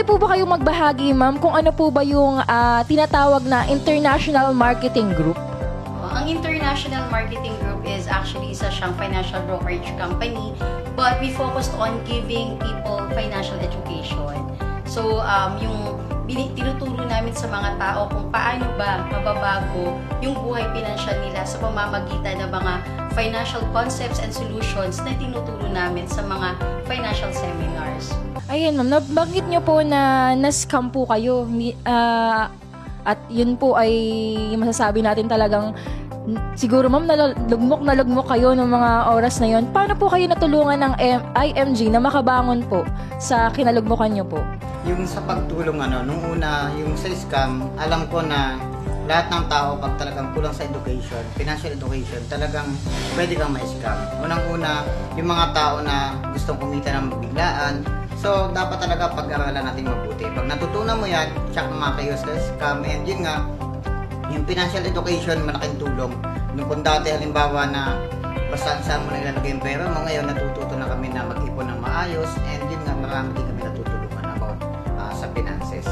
po ba kayo magbahagi, ma'am, kung ano po ba yung tinatawag na International Marketing Group? Ang International Marketing Group is actually isa siyang financial brokerage company, but we focused on giving people financial education. So, yung tinuturo namin sa mga tao kung paano ba mababago yung buhay pinansyal nila sa pamamagitan ng mga financial concepts and solutions na tinuturo namin sa mga financial seminars. Ayan, ma'am, nabanggit niyo po na na-scam po kayo. At yun po ay masasabi natin talagang siguro, ma'am, na lugmok kayo ng mga oras na yon. Paano po kayo natulungan ng IMG na makabangon po sa kinalugmukan niyo po? Yung sa pagtulong, nung una, yung sa scam, alam ko na lahat ng tao, pag talagang kulang sa education, financial education, talagang pwede kang ma-scam. Unang-una, yung mga tao na gustong kumita ng biglaan, so dapat talaga pag-aralan natin mabuti. Pag natutunan mo yan, check mga kayo sa scam, and yun nga, yung financial education, malaking tulong. Kung dati halimbawa na basta saan mo nilalagay yung pera mo, ngayon natututo na kami na mag-ipon ng maayos, and yun nga, marami din kami natutulungan about sa finances.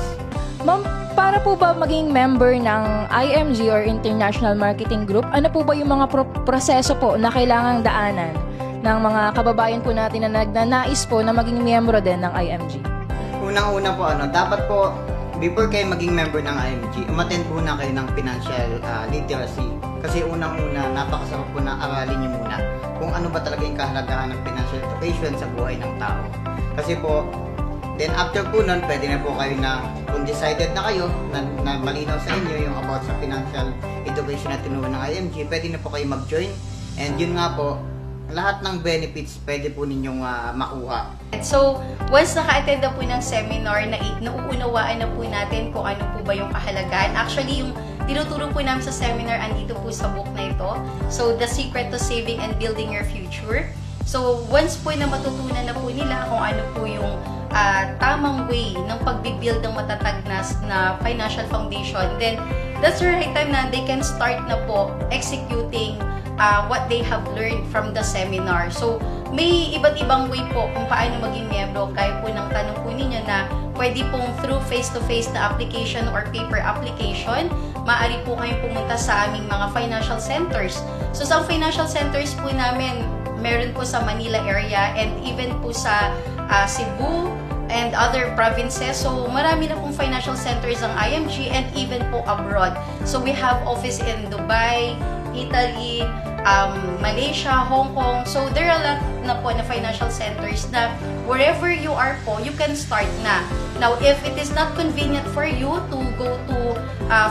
Ma'am, para po ba maging member ng IMG or International Marketing Group, ano po ba yung mga proseso po na kailangang daanan ng mga kababayan po natin na nagnanais po na maging miyembro din ng IMG? Unang-una po, dapat po, before kayo maging member ng IMG, umattend po na kayo ng financial literacy. Kasi unang-una, napakasarap po na aralin nyo muna kung ano ba talaga yung kahalagahan ng financial education sa buhay ng tao. Kasi po, then after po nun, pwede na po kayo na, kung decided na kayo, na malinaw sa inyo yung about sa financial education na tinuro ng IMG, pwede na po kayo mag-join. And yun nga po, lahat ng benefits pwede po ninyong makuha. So, once naka-attend na po ng seminar, nauunawaan na po natin kung ano po ba yung kahalagahan. Actually, yung tinuturo po namin sa seminar, andito po sa book na ito. So, The Secret to Saving and Building Your Future. So, once po na matutunan na po nila kung ano po yung tamang way ng pagbibuild ng matatag na financial foundation, then that's the right time na they can start na po executing what they have learned from the seminar. So, may iba't ibang way po kung paano maging miyembro. Kaya po ng tanong po ninyo na pwede pong through face-to-face na application or paper application, maaari po kayong pumunta sa aming mga financial centers. So, sa financial centers po namin, meron po sa Manila area and even po sa Cebu and other provinces. So, marami na pong financial centers ang IMG and even po abroad. So, we have office in Dubai, Italy, Malaysia, Hong Kong. So, there are a lot na po na financial centers na wherever you are po, you can start na. Now, if it is not convenient for you to go to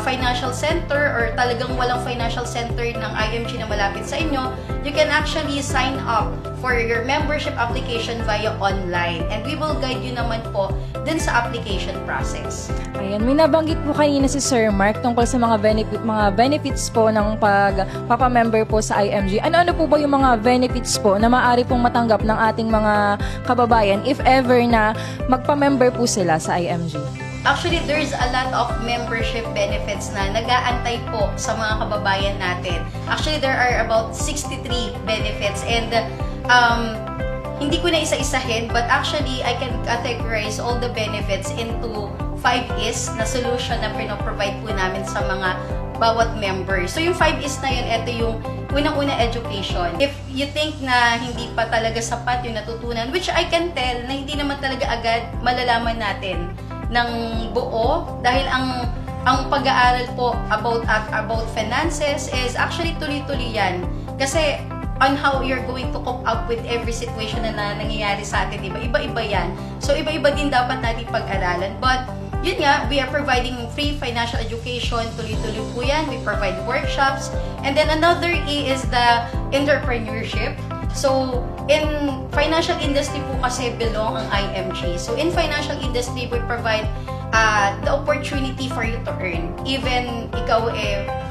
financial center or talagang walang financial center ng IMG na malapit sa inyo, you can actually sign up for your membership application via online. And we will guide you naman po din sa application process. Ayan, may nabanggit po kanina si Sir Mark tungkol sa mga benefits po ng pagpapamember po sa IMG. Ano-ano po ba yung mga benefits po na maaari pong matanggap ng ating mga kababayan if ever na magpa-member po sila sa IMG? Actually, there's a lot of membership benefits na nag-aantay po sa mga kababayan natin. Actually, there are about 63 benefits and hindi ko na isa-isahin, but actually, I can categorize all the benefits into 5 Is na solution na pinoprovide po namin sa mga bawat member. So, yung 5 Is na yun, ito yung unang-una education. If you think na hindi pa talaga sapat yung natutunan, which I can tell na hindi naman talaga agad malalaman natin ng buo dahil ang pag-aaral po about finances is actually tuloy-tuloy yan. Kasi on how you're going to cope up with every situation na nangyayari sa atin, diba? Iba-iba yan. So, iba-iba din dapat natin pag-aralan. But, yun nga, we are providing free financial education. Tuloy-tuloy po yan. We provide workshops. And then, another E is the entrepreneurship. So, in financial industry po kasi belong ang IMG. So, in financial industry, we provide the opportunity for you to earn. Even ikaw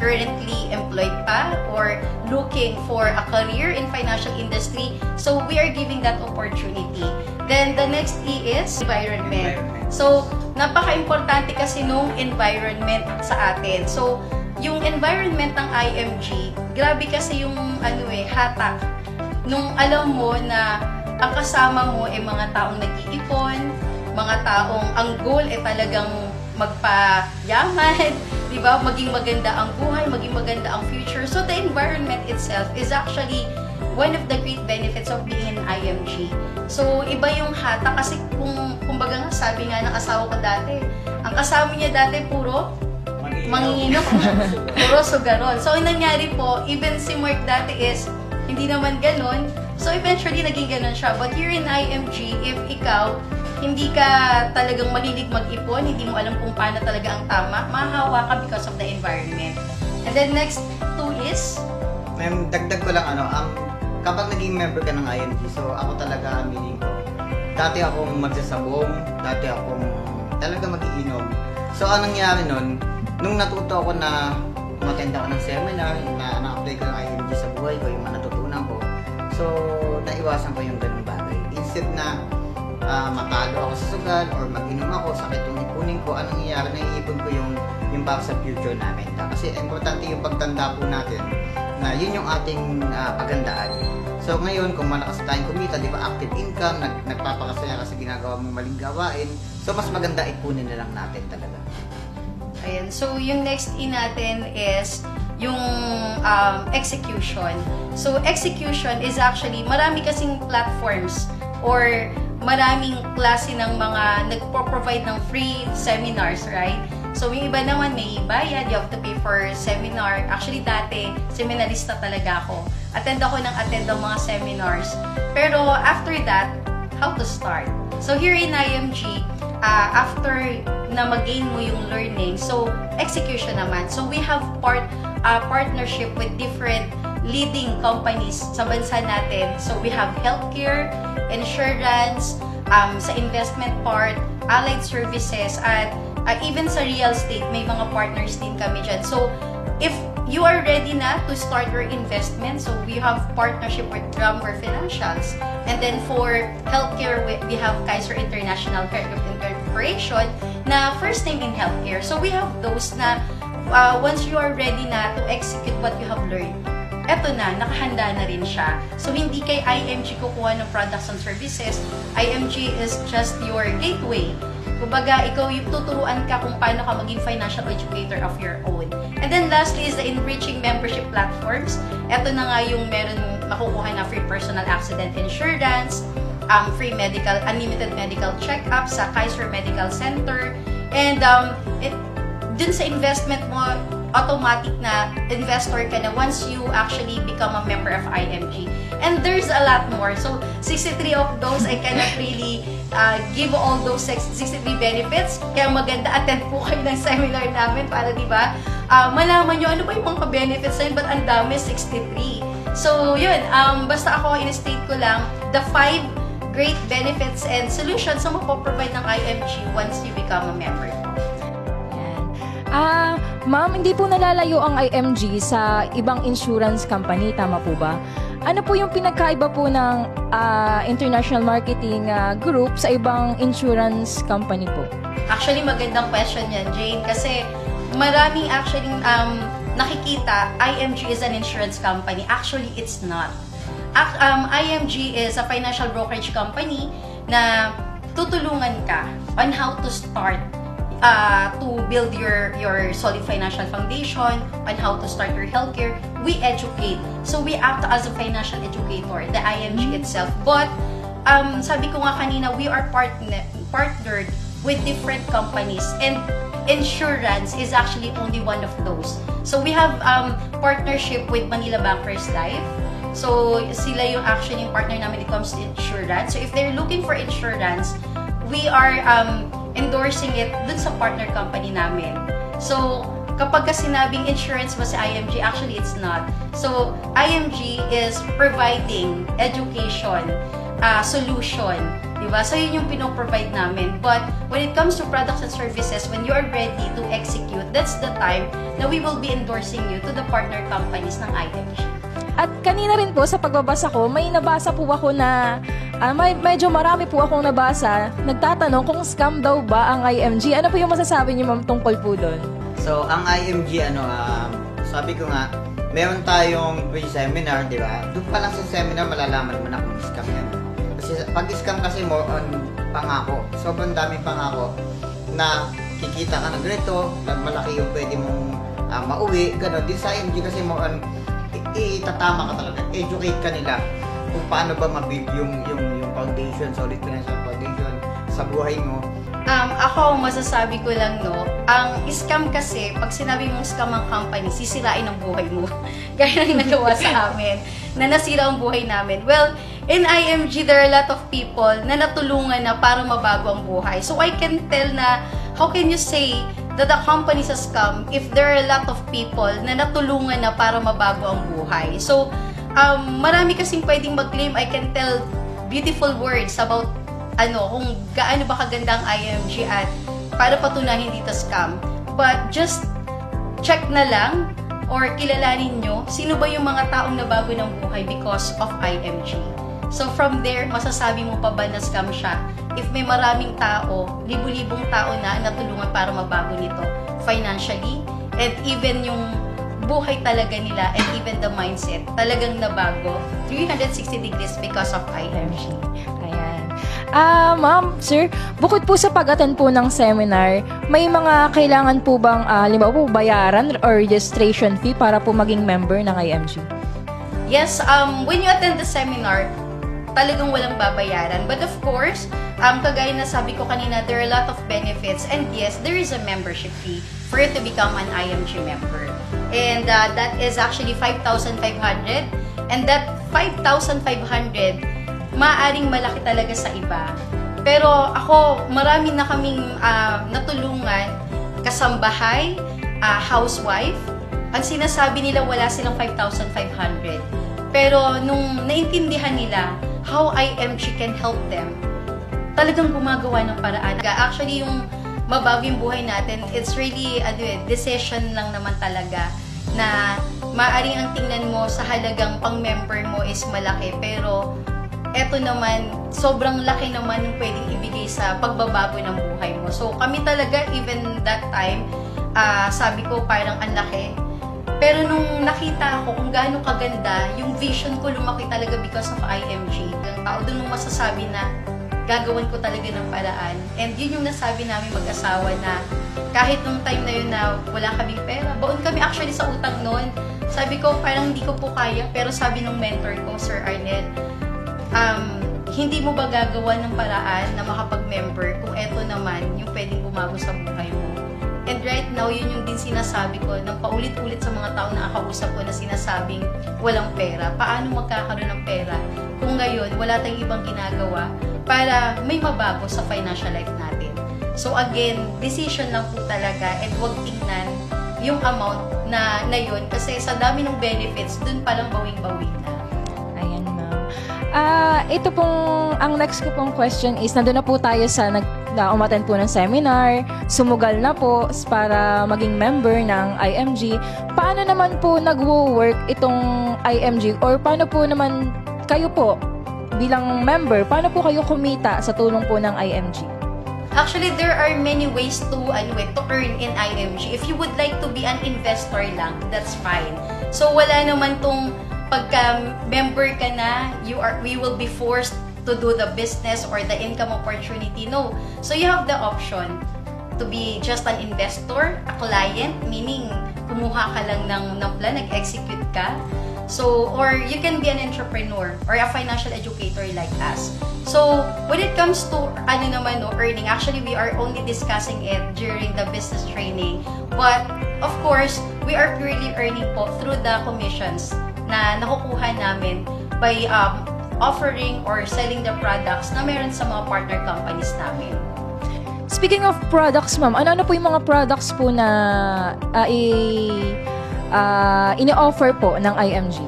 currently employed pa or looking for a career in financial industry. So, we are giving that opportunity. Then, the next E is environment. So, napaka-importante kasi nung environment sa atin. So, yung environment ng IMG, grabe kasi yung hatak. Nung alam mo na ang kasama mo ay mga taong nag-iipon, mga taong ang goal ay talagang magpayaman, di ba? Maging maganda ang buhay, maging maganda ang future. So the environment itself is actually one of the great benefits of being an IMG. So iba yung hata kasi kumbaga nga sabi nga ng asawa ko dati, ang kasama niya dati puro manginginom, puro sugaron. So ang nangyari po, even si Mark dati is hindi naman ganon. So eventually naging ganon siya. But here in IMG, if ikaw hindi ka talagang mahilig mag-ipon, hindi mo alam kung paano talaga ang tama, mahahawa ka because of the environment. And then next two is? Dagdag ko lang kapag naging member ka ng IMG, so ako talaga aminin ko. Dati akong magsasabong, dati akong talaga mag-iinom. So anong nangyari nun, nung natuto ako na umattend ako ng seminar, na na-apply ko ng IMG sa buhay ko, yung mga natutunan ko. So naiwasan ko yung ganung bagay. Instead na matalo ako sa sugal or mag-inom ako, sakit yung ipunin ko, anong nangyayari, naiipon ko yung para sa future namin. Kasi importante yung pagtanda po natin na yun yung ating pagandaan. So ngayon, kung malakas tayong kumita, di ba, active income, nagpapakasaya kasi ginagawa mong maling gawain, so mas maganda ipunin na lang natin talaga. Ayan. So yung next natin is yung execution. So execution is actually, marami kasing platforms or maraming klase ng mga nagpo-provide ng free seminars, right? So, yung iba naman may bayad, you have to pay for seminar. Actually, dati, seminarista talaga ako. Attend ng mga seminars. Pero, after that, how to start? So, here in IMG, after na mag-gain mo yung learning, so, execution naman. So, we have partnership with different leading companies sa bansa natin. So, we have healthcare, insurance, sa investment part, allied services, at even sa real estate, may mga partners din kami dyan. So, if you are ready na to start your investment, so we have partnership with Drummer Financials. And then for healthcare, we have Kaiser International Care Group Incorporation na first name in healthcare. So, we have those na once you are ready na to execute what you have learned, eto na, nakahanda na rin siya. So, hindi kay IMG kukuha ng products and services. IMG is just your gateway. Kumbaga, ikaw yung tuturuan ka kung paano ka maging financial educator of your own. And then, lastly is the enriching membership platforms. Eto na nga yung meron makukuha na free personal accident insurance, free medical, unlimited medical check-up sa Kaiser Medical Center, and dun sa investment mo, automatic na investor ka na once you actually become a member of IMG. And there's a lot more. So, 63 of those, I cannot really give all those 63 benefits. Kaya maganda, attend po kayo ng seminar namin para, di ba, malaman nyo ano ba yung mga benefits na yun, but ang dami, 63. So, yun, basta ako, in-state ko lang, the 5 great benefits and solutions na mapoprovide ng IMG once you become a member. Ma'am, hindi po nalalayo ang IMG sa ibang insurance company, tama po ba? Ano po yung pinagkaiba po ng international marketing group sa ibang insurance company po? Actually, magandang question yan, Jane, kasi maraming actually nakikita IMG is an insurance company. Actually, it's not. IMG is a financial brokerage company na tutulungan ka on how to start to build your solid financial foundation, on how to start your healthcare. We educate. So, we act as a financial educator, the IMG itself. But, sabi ko nga kanina, we are partnered with different companies, and insurance is actually only one of those. So, we have partnership with Manila Bankers Life. So, sila yung actually yung partner namin when it comes to insurance. So, if they're looking for insurance, we are endorsing it dun sa partner company namin. So, kapag sinabing insurance ba sa IMG, actually it's not. So, IMG is providing education, solution, diba? So, yun yung pinoprovide namin. But, when it comes to products and services, when you are ready to execute, that's the time na we will be endorsing you to the partner companies ng IMG. At kanina rin po sa pagbabasa ko, may nabasa po ako na medyo marami po akong nabasa, nagtatanong kung scam daw ba ang IMG. Ano po yung masasabi niyo, ma'am, tungkol po doon? So, ang IMG, sabi ko nga, meron tayong pre-seminar, di ba? Doon pa lang sa seminar, malalaman mo na kung scam yan. Kasi pag scam kasi more on pangako. Sobrang daming pangako na kikita ka ng ganito, malaki yung pwede mong mauwi, gano'n. Din sa IMG kasi mo, itatama ka talaga, educate ka nila kung paano ba mabuild yung foundation, solid financial foundation sa buhay mo. Ako, masasabi ko lang, no, ang scam kasi, pag sinabi mong scam ang company, sisirain ang buhay mo. Gaya ng nagawa sa amin, na nasira ang buhay namin. Well, in IMG, there are a lot of people na natulungan na para mabago ang buhay. So, I can tell na, how can you say that the company is a scam if there are a lot of people na natulungan na para mabago ang buhay? So, marami kasing pwedeng mag-claim. I can tell beautiful words about kung gaano ba kaganda ang IMG at para patunahin dito scam. But just check na lang or kilalanin nyo sino ba yung mga taong nabago ng buhay because of IMG. So from there, masasabi mo pa ba na scam siya? If may maraming tao, libu-libong tao na natulungan para mabago nito financially, and even yung buhay talaga nila and even the mindset talagang nabago 360 degrees because of IMG. Ayan. Ma'am, sir, bukod po sa pag-attend po ng seminar, may mga kailangan po bang, limbawa po, bayaran or registration fee para po maging member ng IMG? Yes, when you attend the seminar, talagang walang babayaran. But of course, kagaya na sabi ko kanina, there are a lot of benefits. And yes, there is a membership fee for you to become an IMG member. And that is actually 5,500. And that 5,500, maaaring malaki talaga sa iba. Pero ako, marami na kaming natulungan, kasambahay, housewife. Ang sinasabi nila, wala silang 5,500. Pero nung naintindihan nila how IMG can help them, talagang gumagawa ng paraan. Actually, yung mabago yung buhay natin, it's really decision lang naman talaga na maaaring ang tingnan mo sa halagang pang-member mo is malaki, pero eto naman, sobrang laki naman yung pwedeng ibigay sa pagbabago ng buhay mo. So, kami talaga, even that time, sabi ko parang ang laki. Pero nung nakita ko kung gaano kaganda, yung vision ko lumaki talaga because of IMG. Yung tao doon nung masasabi na gagawan ko talaga ng paraan. And yun yung nasabi namin mag-asawa na kahit nung time na yun na wala kaming pera, baon kami actually sa utang noon. Sabi ko, parang hindi ko po kaya. Pero sabi nung mentor ko, Sir Arnel, hindi mo ba gagawa ng paraan na makapag-member kung eto naman yung pwedeng bumago sa buhay mo? And right now, yun yung din sinasabi ko nang paulit-ulit sa mga tao na nakausap ko na sinasabing walang pera. Paano magkakaroon ng pera kung ngayon wala tayong ibang ginagawa para may mabago sa financial life natin? So again, decision lang po talaga, and huwag tingnan yung amount na yun kasi sa dami ng benefits, dun palang bawing-bawi na. Ayan, ma'am. Ito pong, ang next ko pong question is, nandun na po tayo sa umattend po ng seminar, sumugal na po para maging member ng IMG. Paano naman po nagwo-work itong IMG, or paano po naman kayo po bilang member, paano po kayo kumita sa tulong po ng IMG? Actually, there are many ways to earn in IMG. If you would like to be an investor lang, that's fine. So wala naman tong pagka-member ka na, we will be forced to do the business or the income opportunity. No. So you have the option to be just an investor, a client, meaning kumuha ka lang ng plan, nag-execute ka. So, or you can be an entrepreneur or a financial educator like us. So, when it comes to earning, actually we are only discussing it during the business training. But, of course, we are purely earning po through the commissions na nakukuha namin by offering or selling the products na meron sa mga partner companies namin. Speaking of products, ma'am, ano po yung mga products po na ini-offer po ng IMG?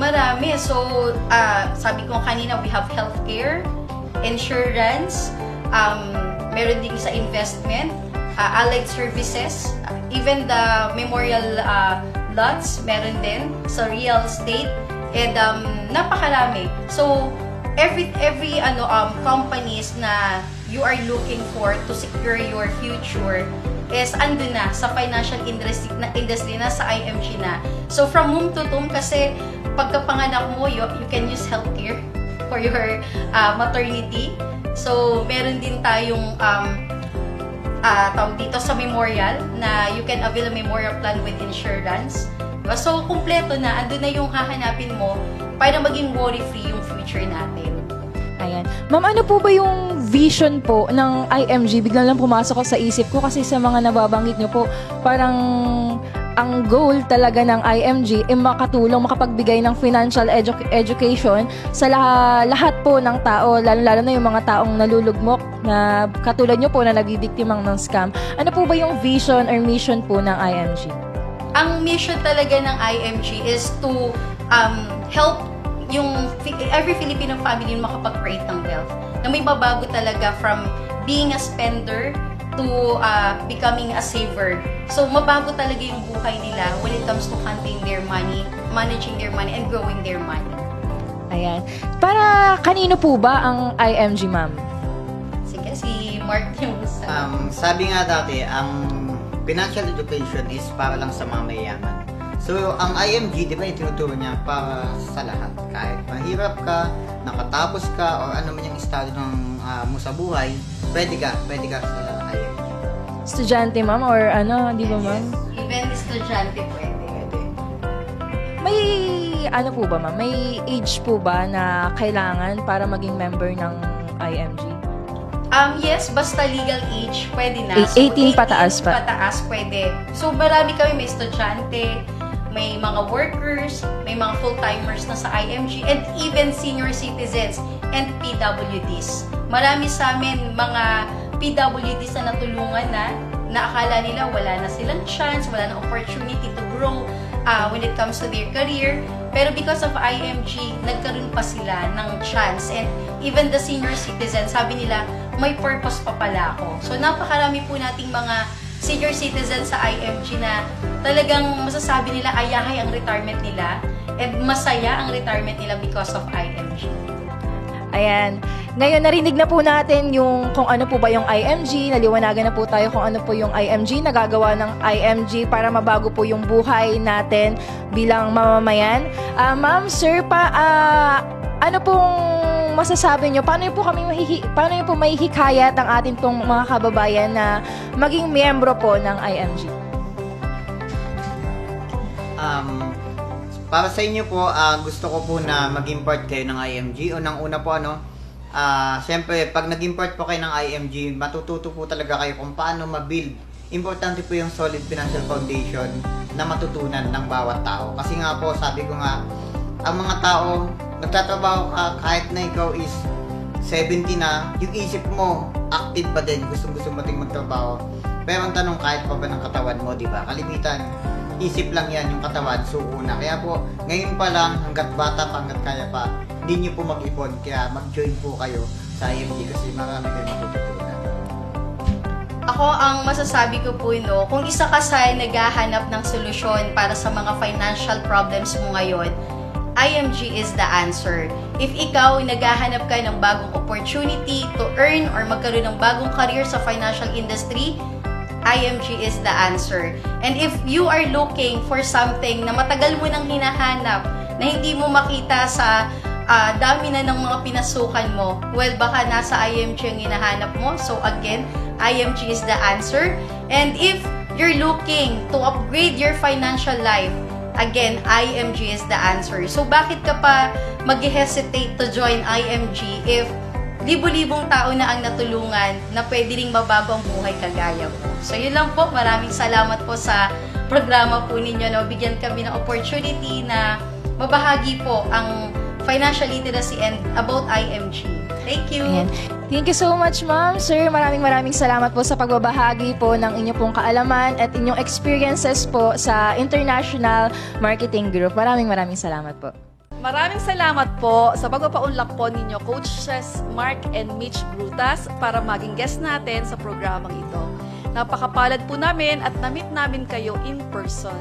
Marami. So, sabi ko kanina, we have healthcare, insurance, meron din sa investment, allied services, even the memorial lots, meron din sa real estate, and napakarami. So, every companies na you are looking for to secure your future is andun na sa financial industry na sa IMG na. So from womb to tomb, kasi pagkapanganak mo, you can use healthcare for your maternity. So, meron din tayong tawag dito sa memorial na you can avail a memorial plan with insurance. So, kumpleto na. Andun na yung hahanapin mo para maging worry-free yung future natin. Ayan. Ma'am, ano po ba yung vision po ng IMG? Biglang lang pumasok ko sa isip ko kasi sa mga nababanggit nyo po, parang ang goal talaga ng IMG ay makatulong, makapagbigay ng financial education sa lahat po ng tao, lalo na yung mga taong nalulugmok na katulad nyo po na nabibiktimang ng scam. Ano po ba yung vision or mission po ng IMG? Ang mission talaga ng IMG is to help yung every Filipino family makapag-create ng wealth. Na may mabago talaga from being a spender to becoming a saver. So, mabago talaga yung buhay nila when it comes to handling their money, managing their money, and growing their money. Ayan. Para kanino po ba ang IMG, ma'am? Sige, si Mark yung Sabi nga dati, ang financial education is para lang sa mga mayayaman. So, ang IMG, di ba, itinuturo niya para sa lahat. Kahit mahirap ka, nakatapos ka, o ano man yung estado ng mo sa buhay, pwede ka sa IMG. Estudyante, ma'am? Or ano, di ba, ma'am? Even estudyante pwede. May, ano po ba, ma'am? May age po ba na kailangan para maging member ng IMG? Yes, basta legal age, pwede na. 18 pataas pa. Pataas, pwede. So, marami kami, may estudyante, may mga workers, may mga full-timers na sa IMG, and even senior citizens and PWDs. Marami sa amin mga PWDs na natulungan na akala nila wala na silang chance, wala na opportunity to grow when it comes to their career. Pero because of IMG, nagkaroon pa sila ng chance. And even the senior citizens, sabi nila, may purpose pa pala ako. So, napakarami po nating mga senior citizens sa IMG na talagang masasabi nila ayahay ang retirement nila and masaya ang retirement nila because of IMG. Ayan. Ngayon, narinig na po natin yung kung ano po ba yung IMG, naliwanagan na po tayo kung ano po yung IMG, nagagawa ng IMG para mabago po yung buhay natin bilang mamamayan. Ma'am, sir, ano pong masasabi nyo? Paano yung po mahihikayat ang atin pong mga kababayan na maging miyembro po ng IMG? Para sa inyo po, gusto ko po na maging part kayo ng IMG. Unang-una po, siyempre, pag naging part po kayo ng IMG, matututo po talaga kayo kung paano ma-build. Importante po yung solid financial foundation na matutunan ng bawat tao. Kasi nga po, sabi ko nga, ang mga tao, nagtatrabaho ka kahit na ikaw is 70 na, yung isip mo, active pa din, gustong-gusto mo din magtrabaho. Pero ang tanong, kahit pa ba ng katawan mo, di ba? Kalimitan, isip lang yan, yung katawan, suko na. Kaya po, ngayon pa lang, hanggat bata pa, hanggat kaya pa, hindi nyo po mag-ipon. Kaya mag-join po kayo sa IMG kasi marami kayo matututunan. Ako, ang masasabi ko po, kung isa ka sa naghahanap ng solusyon para sa mga financial problems mo ngayon, IMG is the answer. If ikaw naghahanap ka ng bagong opportunity to earn or magkaroon ng bagong career sa financial industry, IMG is the answer. And if you are looking for something na matagal mo nang hinahanap, na hindi mo makita sa dami na ng mga pinasukan mo, well, baka nasa IMG ang hinahanap mo. So again, IMG is the answer. And if you're looking to upgrade your financial life, again, IMG is the answer. So bakit ka pa mag-hesitate to join IMG if libo-libong tao na ang natulungan na pwede ring mabago ang buhay kagaya mo? So yun lang po, maraming salamat po sa programa po ninyo na bigyan kami ng opportunity na mabahagi po ang financial literacy and about IMG. Thank you. Ayan. Thank you so much, ma'am. Sir, maraming salamat po sa pagbabahagi po ng inyong pong kaalaman at inyong experiences po sa International Marketing Group. Maraming salamat po. Maraming salamat po sa pagpapaunlak po ninyo, Coaches Mark and Mitch Brutas, para maging guest natin sa programang ito. Napakapalad po namin at na-meet namin kayo in person.